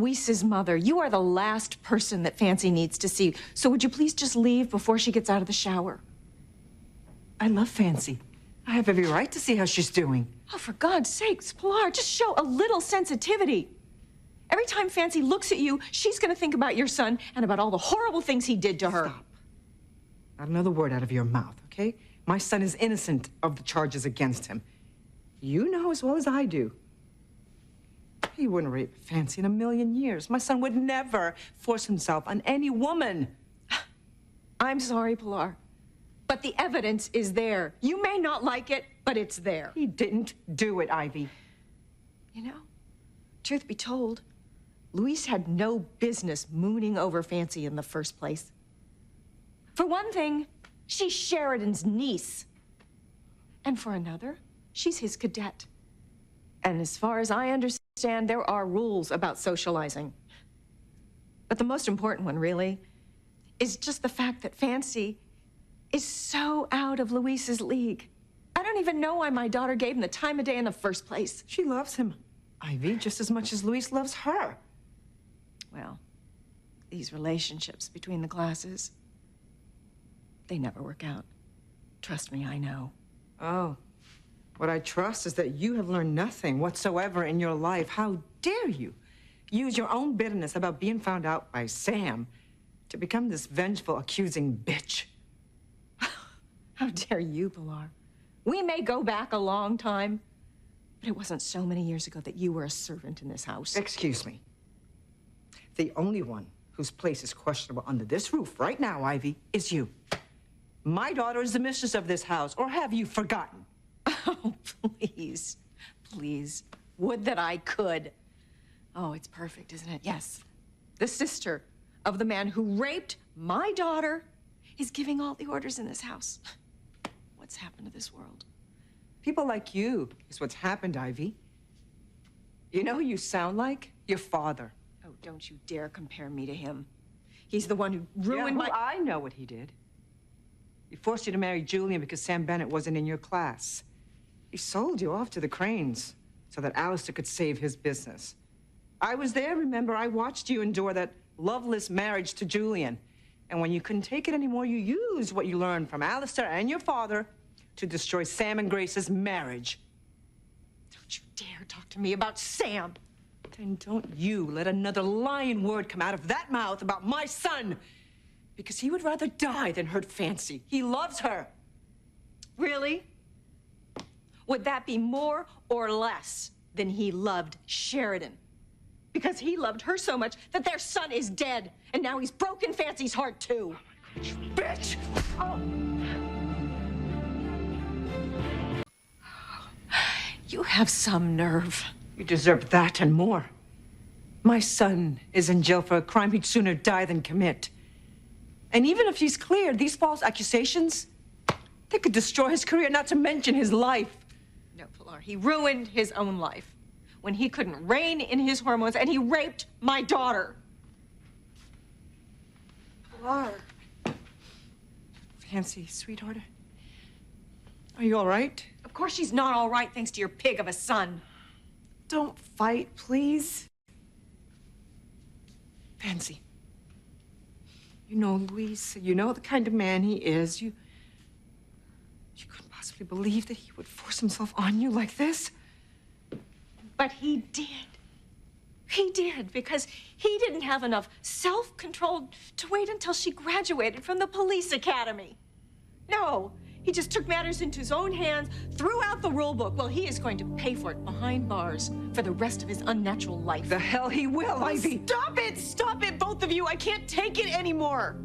Luis's mother. You are the last person that Fancy needs to see. So would you please just leave before she gets out of the shower? I love Fancy. I have every right to see how she's doing. Oh, for God's sakes, Pilar, just show a little sensitivity. Every time Fancy looks at you, she's gonna think about your son and about all the horrible things he did to her. Stop. Not another word out of your mouth, okay? My son is innocent of the charges against him. You know as well as I do. He wouldn't rape Fancy in a million years. My son would never force himself on any woman. I'm sorry, Pilar, but the evidence is there. You may not like it, but it's there. He didn't do it, Ivy. You know, truth be told, Luis had no business mooning over Fancy in the first place. For one thing, she's Sheridan's niece. And for another, she's his cadet. And as far as I understand, there are rules about socializing. But the most important one, really, is just the fact that Fancy is so out of Luis's league. I don't even know why my daughter gave him the time of day in the first place. She loves him, Ivy, just as much as Luis loves her. Well, these relationships between the classes, they never work out. Trust me, I know. Oh, what I trust is that you have learned nothing whatsoever in your life. How dare you use your own bitterness about being found out by Sam to become this vengeful, accusing bitch. How dare you, Pilar? We may go back a long time, but it wasn't so many years ago that you were a servant in this house. Excuse me. The only one whose place is questionable under this roof right now, Ivy, is you. My daughter is the mistress of this house, or have you forgotten? Oh, please, please. Would that I could. Oh, it's perfect, isn't it? Yes. The sister of the man who raped my daughter is giving all the orders in this house. What's happened to this world? People like you is what's happened, Ivy. You know who you sound like? Your father. Oh, don't you dare compare me to him. He's the one who ruined my... I know what he did. He forced you to marry Julian because Sam Bennett wasn't in your class. He sold you off to the Cranes so that Alistair could save his business. I was there, remember? I watched you endure that loveless marriage to Julian. And when you couldn't take it anymore, you used what you learned from Alistair and your father to destroy Sam and Grace's marriage. Don't you dare talk to me about Sam. Then don't you let another lying word come out of that mouth about my son. Because he would rather die than hurt Fancy. He loves her. Really? Would that be more or less than he loved Sheridan? Because he loved her so much that their son is dead, and now he's broken Fancy's heart too. Oh my God, you bitch! Oh. You have some nerve. You deserve that and more. My son is in jail for a crime he'd sooner die than commit. And even if he's cleared, these false accusations, they could destroy his career, not to mention his life. No, Pilar, he ruined his own life when he couldn't rein in his hormones, and he raped my daughter. Pilar. Fancy, sweetheart. Are you all right? Of course she's not all right, thanks to your pig of a son. Don't fight, please. Fancy. You know Luis, you know the kind of man he is. You couldn't possibly believe that he would force himself on you like this. But he did. He did, because he didn't have enough self-control to wait until she graduated from the police academy. No, he just took matters into his own hands, threw out the rule book. Well, he is going to pay for it behind bars for the rest of his unnatural life. The hell he will, Ivy! Stop it! Stop it, both of you! I can't take it anymore!